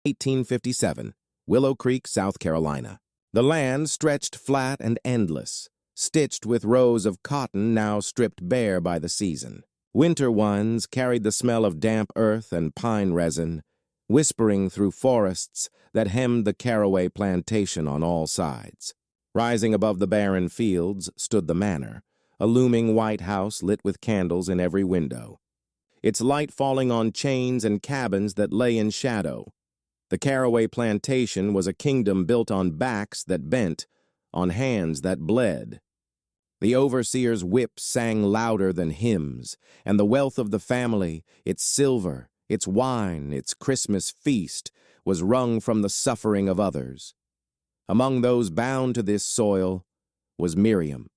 1857, Willow Creek, South Carolina. The land stretched flat and endless, stitched with rows of cotton now stripped bare by the season. Winter ones carried the smell of damp earth and pine resin, whispering through forests that hemmed the Carroway Plantation on all sides. Rising above the barren fields stood the manor, a looming white house lit with candles in every window, its light falling on chains and cabins that lay in shadow. The Carroway Plantation was a kingdom built on backs that bent, on hands that bled. The overseer's whip sang louder than hymns, and the wealth of the family, its silver, its wine, its Christmas feast, was wrung from the suffering of others. Among those bound to this soil was Miriam.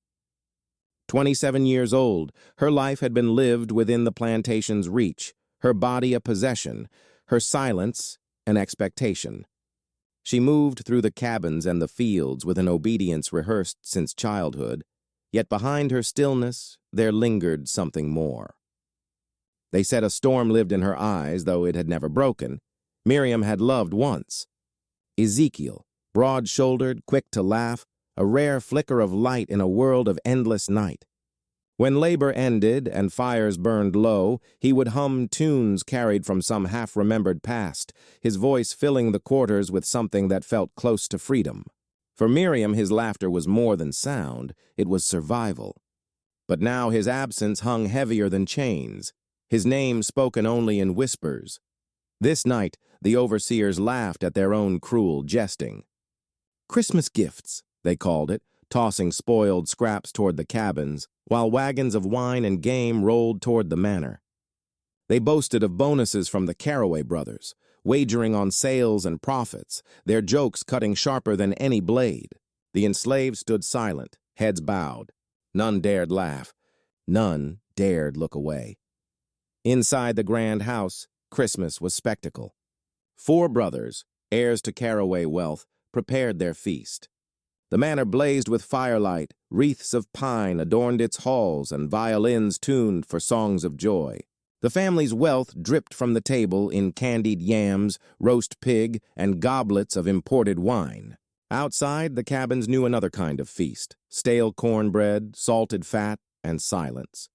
27 years old, her life had been lived within the plantation's reach, her body a possession, her silence an expectation. She moved through the cabins and the fields with an obedience rehearsed since childhood, yet behind her stillness there lingered something more. They said a storm lived in her eyes, though it had never broken. Miriam had loved once. Ezekiel, broad-shouldered, quick to laugh, a rare flicker of light in a world of endless night. When labor ended and fires burned low, he would hum tunes carried from some half-remembered past, his voice filling the quarters with something that felt close to freedom. For Miriam, his laughter was more than sound, it was survival. But now his absence hung heavier than chains, his name spoken only in whispers. This night, the overseers laughed at their own cruel jesting. Christmas gifts, they called it, tossing spoiled scraps toward the cabins, while wagons of wine and game rolled toward the manor. They boasted of bonuses from the Carroway brothers, wagering on sales and profits, their jokes cutting sharper than any blade. The enslaved stood silent, heads bowed. None dared laugh. None dared look away. Inside the grand house, Christmas was spectacle. 4 brothers, heirs to Carroway wealth, prepared their feast. The manor blazed with firelight, wreaths of pine adorned its halls, and violins tuned for songs of joy. The family's wealth dripped from the table in candied yams, roast pig, and goblets of imported wine. Outside, the cabins knew another kind of feast, stale cornbread, salted fat, and silence.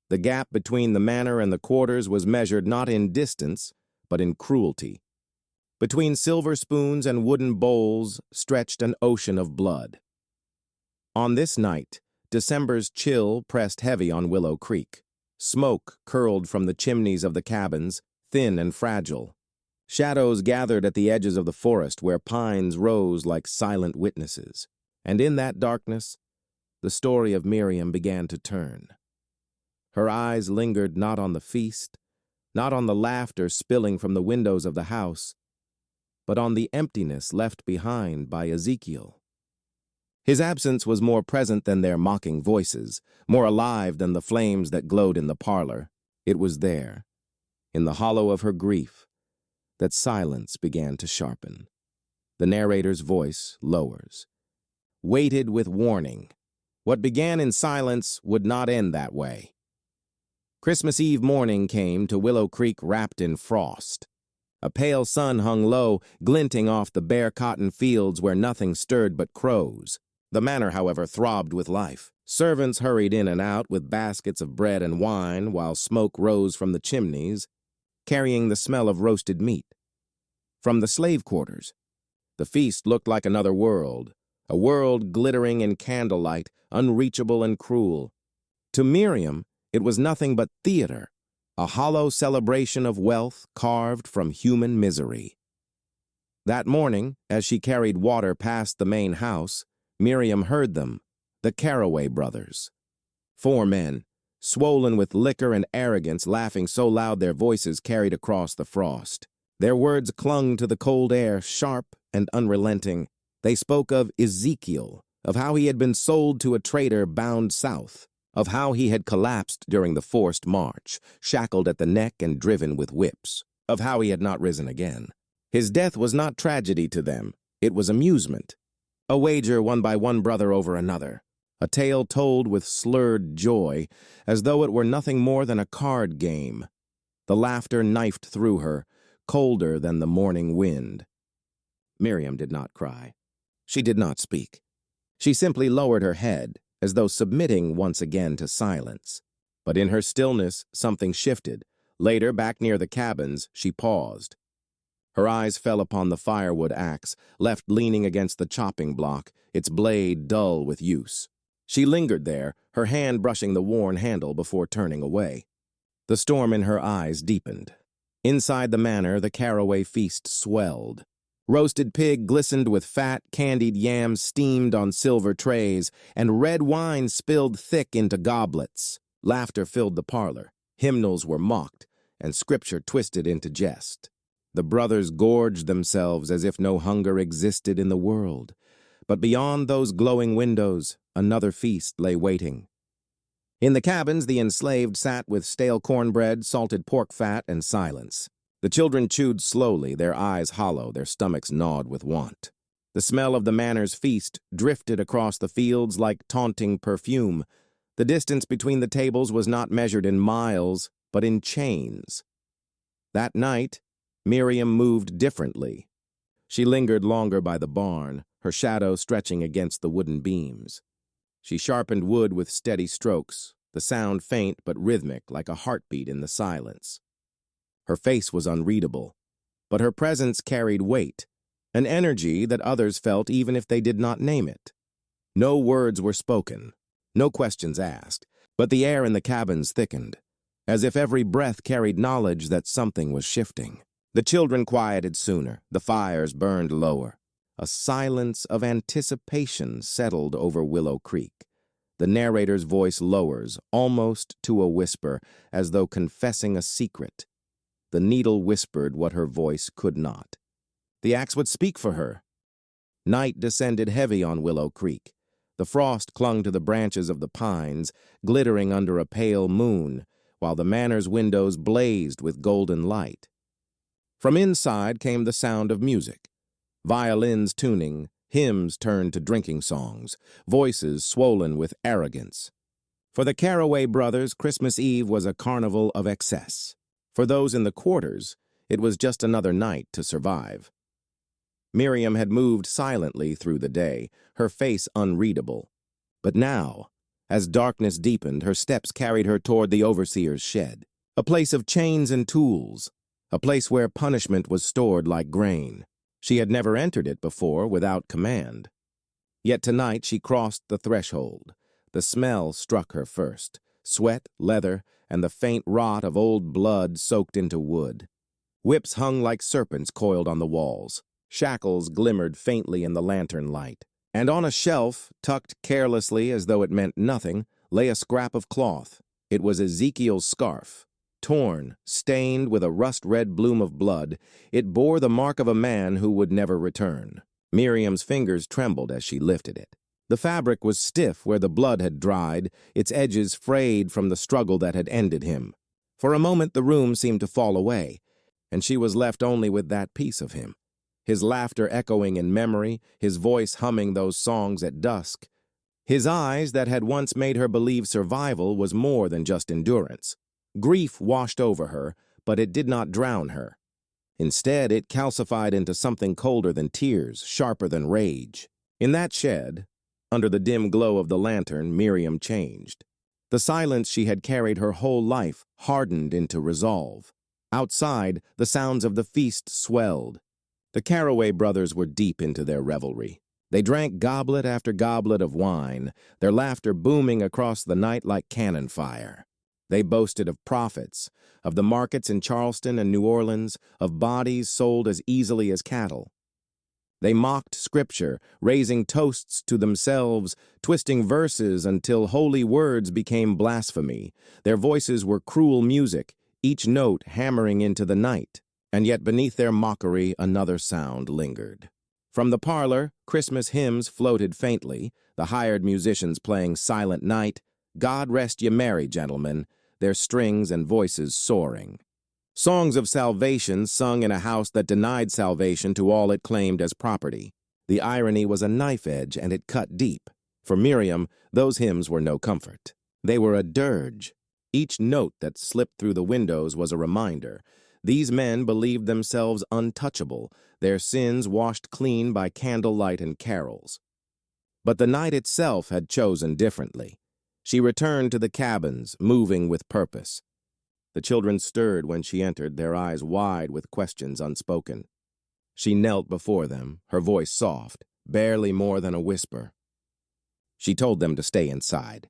The gap between the manor and the quarters was measured not in distance, but in cruelty. Between silver spoons and wooden bowls stretched an ocean of blood. On this night, December's chill pressed heavy on Willow Creek. Smoke curled from the chimneys of the cabins, thin and fragile. Shadows gathered at the edges of the forest where pines rose like silent witnesses. And in that darkness, the story of Miriam began to turn. Her eyes lingered not on the feast, not on the laughter spilling from the windows of the house, but on the emptiness left behind by Ezekiel. His absence was more present than their mocking voices, more alive than the flames that glowed in the parlor. It was there, in the hollow of her grief, that silence began to sharpen. The narrator's voice lowers. Weighted with warning. What began in silence would not end that way. Christmas Eve morning came to Willow Creek wrapped in frost. A pale sun hung low, glinting off the bare cotton fields where nothing stirred but crows. The manor, however, throbbed with life. Servants hurried in and out with baskets of bread and wine, while smoke rose from the chimneys, carrying the smell of roasted meat. From the slave quarters, the feast looked like another world, a world glittering in candlelight, unreachable and cruel. To Miriam, it was nothing but theater, a hollow celebration of wealth carved from human misery. That morning, as she carried water past the main house, Miriam heard them, the Carroway brothers. 4 men, swollen with liquor and arrogance, laughing so loud their voices carried across the frost. Their words clung to the cold air, sharp and unrelenting. They spoke of Ezekiel, of how he had been sold to a trader bound south, of how he had collapsed during the forced march, shackled at the neck and driven with whips, of how he had not risen again. His death was not tragedy to them, it was amusement. A wager won by one brother over another, a tale told with slurred joy, as though it were nothing more than a card game. The laughter knifed through her, colder than the morning wind. Miriam did not cry. She did not speak. She simply lowered her head, as though submitting once again to silence. But in her stillness, something shifted. Later, back near the cabins, she paused. Her eyes fell upon the firewood axe, left leaning against the chopping block, its blade dull with use. She lingered there, her hand brushing the worn handle before turning away. The storm in her eyes deepened. Inside the manor, the Carroway feast swelled. Roasted pig glistened with fat, candied yams steamed on silver trays, and red wine spilled thick into goblets. Laughter filled the parlor. Hymnals were mocked, and scripture twisted into jest. The brothers gorged themselves as if no hunger existed in the world. But beyond those glowing windows, another feast lay waiting. In the cabins, the enslaved sat with stale cornbread, salted pork fat, and silence. The children chewed slowly, their eyes hollow, their stomachs gnawed with want. The smell of the manor's feast drifted across the fields like taunting perfume. The distance between the tables was not measured in miles, but in chains. That night, Miriam moved differently. She lingered longer by the barn, her shadow stretching against the wooden beams. She sharpened wood with steady strokes, the sound faint but rhythmic like a heartbeat in the silence. Her face was unreadable, but her presence carried weight, an energy that others felt even if they did not name it. No words were spoken, no questions asked, but the air in the cabins thickened, as if every breath carried knowledge that something was shifting. The children quieted sooner, the fires burned lower. A silence of anticipation settled over Willow Creek. The narrator's voice lowers, almost to a whisper, as though confessing a secret. The needle whispered what her voice could not. The axe would speak for her. Night descended heavy on Willow Creek. The frost clung to the branches of the pines, glittering under a pale moon, while the manor's windows blazed with golden light. From inside came the sound of music. Violins tuning, hymns turned to drinking songs, voices swollen with arrogance. For the Carroway brothers, Christmas Eve was a carnival of excess. For those in the quarters, it was just another night to survive. Miriam had moved silently through the day, her face unreadable. But now, as darkness deepened, her steps carried her toward the overseer's shed, a place of chains and tools, a place where punishment was stored like grain. She had never entered it before without command. Yet tonight she crossed the threshold. The smell struck her first, sweat, leather, and the faint rot of old blood soaked into wood. Whips hung like serpents coiled on the walls. Shackles glimmered faintly in the lantern light. And on a shelf, tucked carelessly as though it meant nothing, lay a scrap of cloth. It was Ezekiel's scarf. Torn, stained with a rust-red bloom of blood, it bore the mark of a man who would never return. Miriam's fingers trembled as she lifted it. The fabric was stiff where the blood had dried, its edges frayed from the struggle that had ended him. For a moment the room seemed to fall away, and she was left only with that piece of him. His laughter echoing in memory, his voice humming those songs at dusk. His eyes that had once made her believe survival was more than just endurance. Grief washed over her, but it did not drown her. Instead, it calcified into something colder than tears, sharper than rage. In that shed, under the dim glow of the lantern, Miriam changed. The silence she had carried her whole life hardened into resolve. Outside, the sounds of the feast swelled. The Carroway brothers were deep into their revelry. They drank goblet after goblet of wine, their laughter booming across the night like cannon fire. They boasted of profits, of the markets in Charleston and New Orleans, of bodies sold as easily as cattle. They mocked scripture, raising toasts to themselves, twisting verses until holy words became blasphemy. Their voices were cruel music, each note hammering into the night. And yet beneath their mockery another sound lingered. From the parlor, Christmas hymns floated faintly, the hired musicians playing Silent Night, God Rest Ye Merry, Gentlemen, their strings and voices soaring. Songs of salvation sung in a house that denied salvation to all it claimed as property. The irony was a knife edge, and it cut deep. For Miriam, those hymns were no comfort. They were a dirge. Each note that slipped through the windows was a reminder. These men believed themselves untouchable, their sins washed clean by candlelight and carols. But the night itself had chosen differently. She returned to the cabins, moving with purpose. The children stirred when she entered, their eyes wide with questions unspoken. She knelt before them, her voice soft, barely more than a whisper. She told them to stay inside,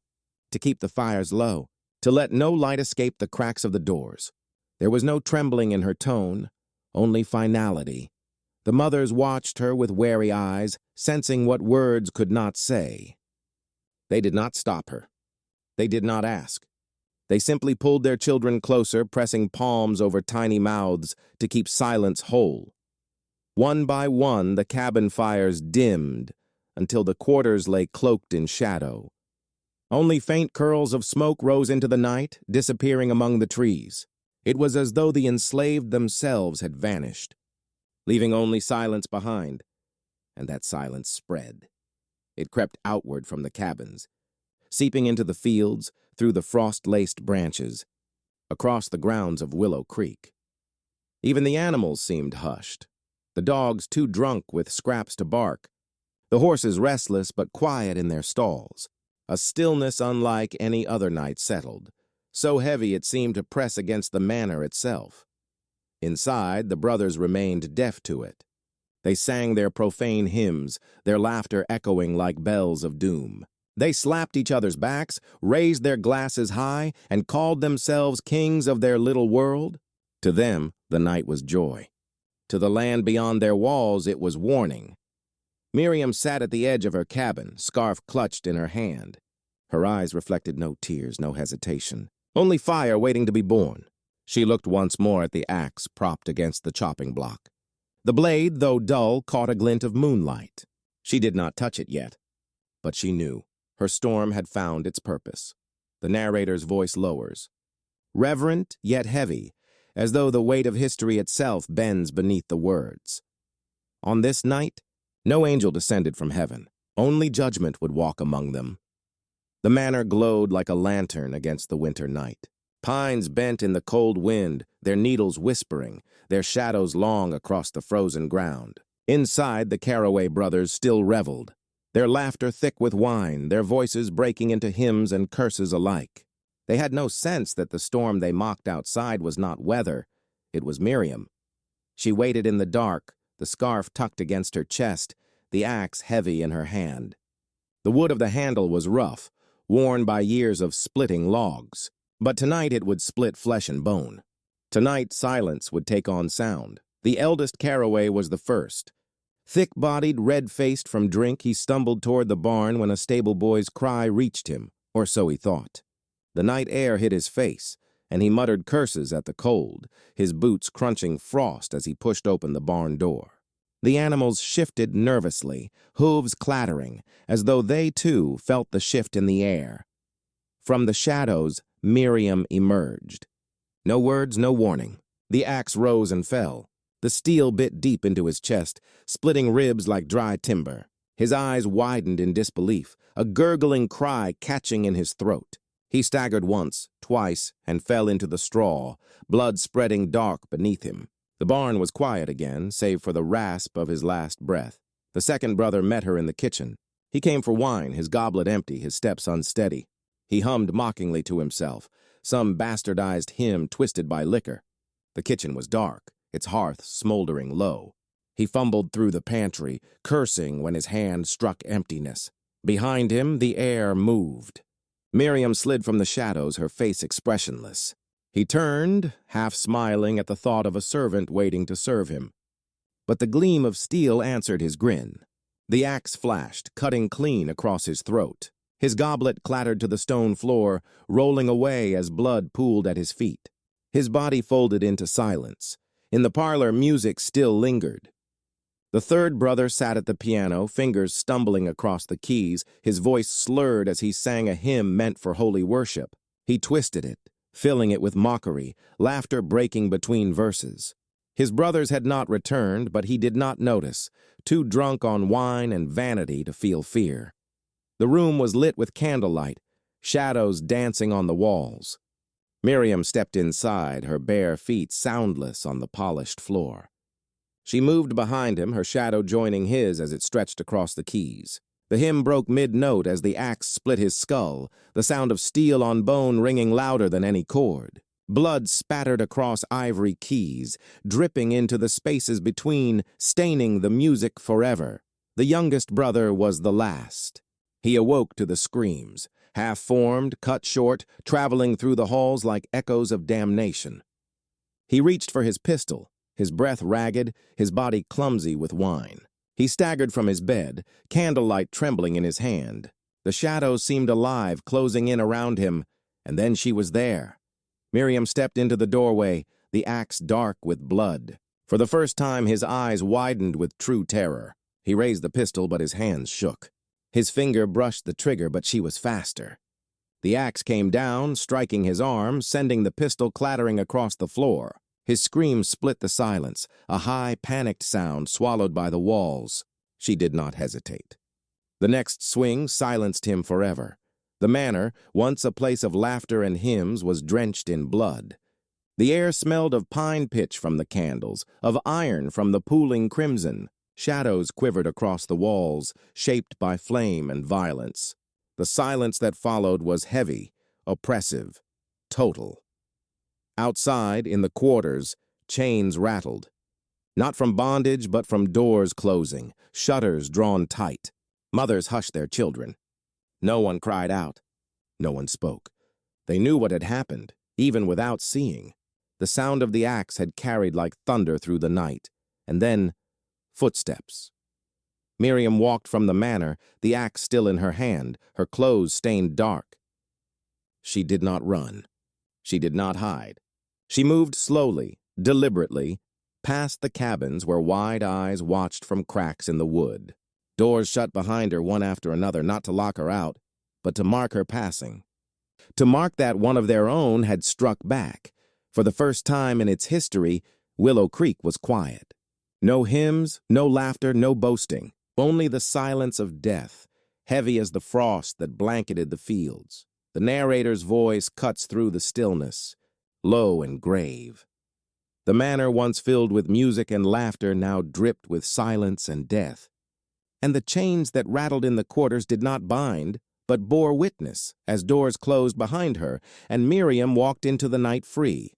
to keep the fires low, to let no light escape the cracks of the doors. There was no trembling in her tone, only finality. The mothers watched her with wary eyes, sensing what words could not say. They did not stop her. They did not ask. They simply pulled their children closer, pressing palms over tiny mouths to keep silence whole. One by one, the cabin fires dimmed until the quarters lay cloaked in shadow. Only faint curls of smoke rose into the night, disappearing among the trees. It was as though the enslaved themselves had vanished, leaving only silence behind, and that silence spread. It crept outward from the cabins, seeping into the fields, through the frost-laced branches, across the grounds of Willow Creek. Even the animals seemed hushed, the dogs too drunk with scraps to bark, the horses restless but quiet in their stalls. A stillness unlike any other night settled, so heavy it seemed to press against the manor itself. Inside, the brothers remained deaf to it. They sang their profane hymns, their laughter echoing like bells of doom. They slapped each other's backs, raised their glasses high, and called themselves kings of their little world. To them, the night was joy. To the land beyond their walls, it was warning. Miriam sat at the edge of her cabin, scarf clutched in her hand. Her eyes reflected no tears, no hesitation, only fire waiting to be born. She looked once more at the axe propped against the chopping block. The blade, though dull, caught a glint of moonlight. She did not touch it yet, but she knew. Her storm had found its purpose. The narrator's voice lowers, reverent yet heavy, as though the weight of history itself bends beneath the words. On this night, no angel descended from heaven. Only judgment would walk among them. The manor glowed like a lantern against the winter night. Pines bent in the cold wind, their needles whispering, their shadows long across the frozen ground. Inside, the Carroway brothers still reveled, their laughter thick with wine, their voices breaking into hymns and curses alike. They had no sense that the storm they mocked outside was not weather, it was Miriam. She waited in the dark, the scarf tucked against her chest, the axe heavy in her hand. The wood of the handle was rough, worn by years of splitting logs. But tonight it would split flesh and bone. Tonight silence would take on sound. The eldest Carroway was the first. Thick-bodied, red-faced from drink, he stumbled toward the barn when a stable boy's cry reached him, or so he thought. The night air hit his face, and he muttered curses at the cold, his boots crunching frost as he pushed open the barn door. The animals shifted nervously, hooves clattering, as though they, too, felt the shift in the air. From the shadows, Miriam emerged. No words, no warning. The axe rose and fell. The steel bit deep into his chest, splitting ribs like dry timber. His eyes widened in disbelief, a gurgling cry catching in his throat. He staggered once, twice, and fell into the straw, blood spreading dark beneath him. The barn was quiet again, save for the rasp of his last breath. The second brother met her in the kitchen. He came for wine, his goblet empty, his steps unsteady. He hummed mockingly to himself, some bastardized hymn twisted by liquor. The kitchen was dark, its hearth smoldering low. He fumbled through the pantry, cursing when his hand struck emptiness. Behind him, the air moved. Miriam slid from the shadows, her face expressionless. He turned, half smiling at the thought of a servant waiting to serve him. But the gleam of steel answered his grin. The axe flashed, cutting clean across his throat. His goblet clattered to the stone floor, rolling away as blood pooled at his feet. His body folded into silence. In the parlor, music still lingered. The third brother sat at the piano, fingers stumbling across the keys, his voice slurred as he sang a hymn meant for holy worship. He twisted it, filling it with mockery, laughter breaking between verses. His brothers had not returned, but he did not notice, too drunk on wine and vanity to feel fear. The room was lit with candlelight, shadows dancing on the walls. Miriam stepped inside, her bare feet soundless on the polished floor. She moved behind him, her shadow joining his as it stretched across the keys. The hymn broke mid-note as the axe split his skull, the sound of steel on bone ringing louder than any chord. Blood spattered across ivory keys, dripping into the spaces between, staining the music forever. The youngest brother was the last. He awoke to the screams, half-formed, cut short, traveling through the halls like echoes of damnation. He reached for his pistol, his breath ragged, his body clumsy with wine. He staggered from his bed, candlelight trembling in his hand. The shadows seemed alive, closing in around him, and then she was there. Miriam stepped into the doorway, the axe dark with blood. For the first time, his eyes widened with true terror. He raised the pistol, but his hands shook. His finger brushed the trigger, but she was faster. The axe came down, striking his arm, sending the pistol clattering across the floor. His scream split the silence, a high, panicked sound swallowed by the walls. She did not hesitate. The next swing silenced him forever. The manor, once a place of laughter and hymns, was drenched in blood. The air smelled of pine pitch from the candles, of iron from the pooling crimson. Shadows quivered across the walls, shaped by flame and violence. The silence that followed was heavy, oppressive, total. Outside, in the quarters, chains rattled. Not from bondage, but from doors closing, shutters drawn tight. Mothers hushed their children. No one cried out. No one spoke. They knew what had happened, even without seeing. The sound of the axe had carried like thunder through the night. And then, footsteps. Miriam walked from the manor, the axe still in her hand, her clothes stained dark. She did not run. She did not hide. She moved slowly, deliberately, past the cabins where wide eyes watched from cracks in the wood. Doors shut behind her one after another, not to lock her out, but to mark her passing. To mark that one of their own had struck back. For the first time in its history, Willow Creek was quiet. No hymns, no laughter, no boasting. Only the silence of death, heavy as the frost that blanketed the fields. The narrator's voice cuts through the stillness, low and grave. The manor, once filled with music and laughter, now dripped with silence and death. And the chains that rattled in the quarters did not bind, but bore witness as doors closed behind her, and Miriam walked into the night free.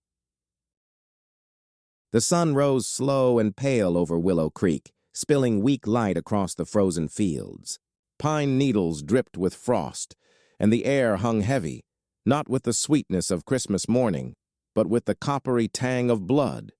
The sun rose slow and pale over Willow Creek, spilling weak light across the frozen fields. Pine needles dripped with frost, and the air hung heavy, not with the sweetness of Christmas morning, but with the coppery tang of blood.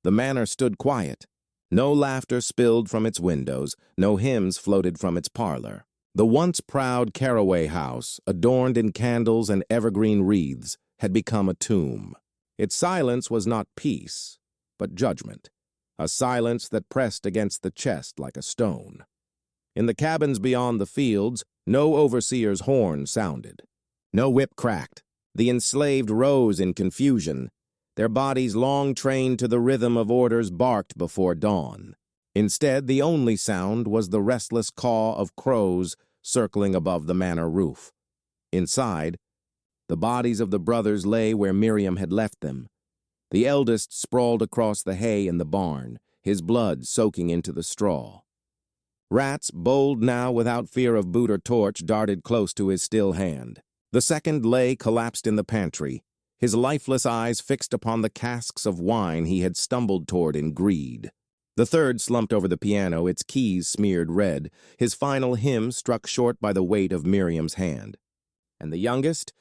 The manor stood quiet. No laughter spilled from its windows, no hymns floated from its parlor. The once proud Carroway house, adorned in candles and evergreen wreaths, had become a tomb. Its silence was not peace, but judgment, a silence that pressed against the chest like a stone. In the cabins beyond the fields, no overseer's horn sounded. No whip cracked. The enslaved rose in confusion. Their bodies, long trained to the rhythm of orders, barked before dawn. Instead, the only sound was the restless caw of crows circling above the manor roof. Inside, the bodies of the brothers lay where Miriam had left them. The eldest sprawled across the hay in the barn, his blood soaking into the straw. Rats, bold now without fear of boot or torch, darted close to his still hand. The second lay collapsed in the pantry, his lifeless eyes fixed upon the casks of wine he had stumbled toward in greed. The third slumped over the piano, its keys smeared red, his final hymn struck short by the weight of Miriam's hand. And the youngest,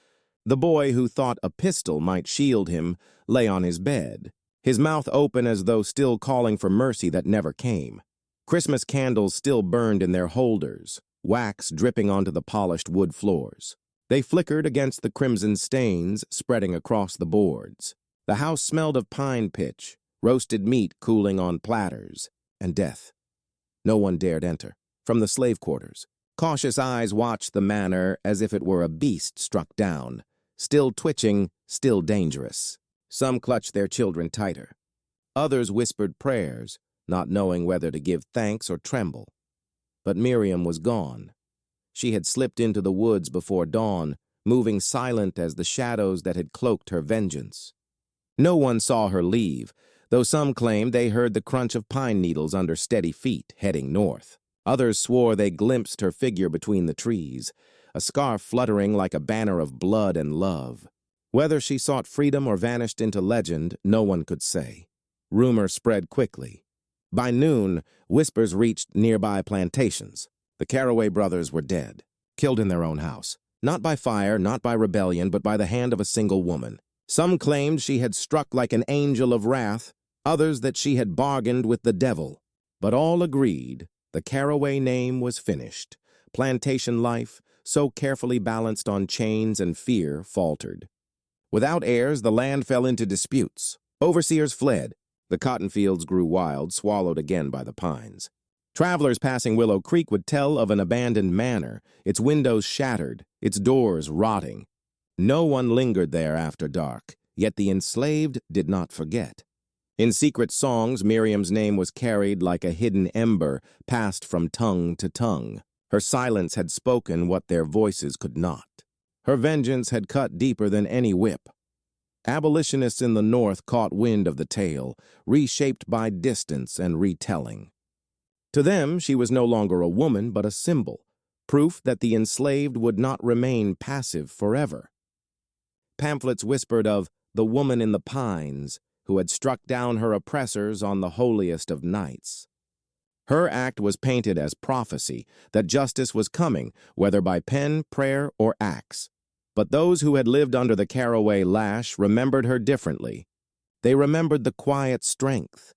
the boy who thought a pistol might shield him, lay on his bed, his mouth open as though still calling for mercy that never came. Christmas candles still burned in their holders, wax dripping onto the polished wood floors. They flickered against the crimson stains spreading across the boards. The house smelled of pine pitch, roasted meat cooling on platters, and death. No one dared enter. From the slave quarters, cautious eyes watched the manor as if it were a beast struck down, still twitching, still dangerous. Some clutched their children tighter. Others whispered prayers, not knowing whether to give thanks or tremble. But Miriam was gone. She had slipped into the woods before dawn, moving silent as the shadows that had cloaked her vengeance. No one saw her leave, though some claimed they heard the crunch of pine needles under steady feet heading north. Others swore they glimpsed her figure between the trees, a scarf fluttering like a banner of blood and love. Whether she sought freedom or vanished into legend, no one could say. Rumor spread quickly. By noon, whispers reached nearby plantations. The Carroway brothers were dead, killed in their own house. Not by fire, not by rebellion, but by the hand of a single woman. Some claimed she had struck like an angel of wrath, others that she had bargained with the devil. But all agreed the Carroway name was finished. Plantation life, so carefully balanced on chains and fear, faltered. Without heirs, the land fell into disputes. Overseers fled. The cotton fields grew wild, swallowed again by the pines. Travelers passing Willow Creek would tell of an abandoned manor, its windows shattered, its doors rotting. No one lingered there after dark, yet the enslaved did not forget. In secret songs, Miriam's name was carried like a hidden ember, passed from tongue to tongue. Her silence had spoken what their voices could not. Her vengeance had cut deeper than any whip. Abolitionists in the North caught wind of the tale, reshaped by distance and retelling. To them, she was no longer a woman, but a symbol, proof that the enslaved would not remain passive forever. Pamphlets whispered of the woman in the pines who had struck down her oppressors on the holiest of nights. Her act was painted as prophecy, that justice was coming, whether by pen, prayer, or axe. But those who had lived under the Carroway lash remembered her differently. They remembered the quiet strength,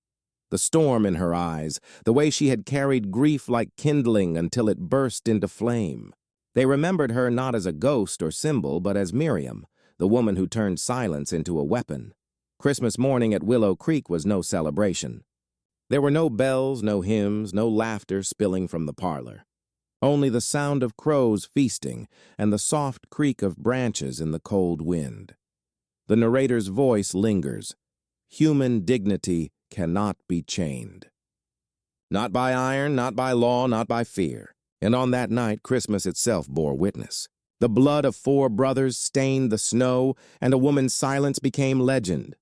the storm in her eyes, the way she had carried grief like kindling until it burst into flame. They remembered her not as a ghost or symbol, but as Miriam, the woman who turned silence into a weapon. Christmas morning at Willow Creek was no celebration. There were no bells, no hymns, no laughter spilling from the parlor. Only the sound of crows feasting and the soft creak of branches in the cold wind. The narrator's voice lingers. Human dignity cannot be chained. Not by iron, not by law, not by fear. And on that night, Christmas itself bore witness. The blood of 4 brothers stained the snow, and a woman's silence became legend.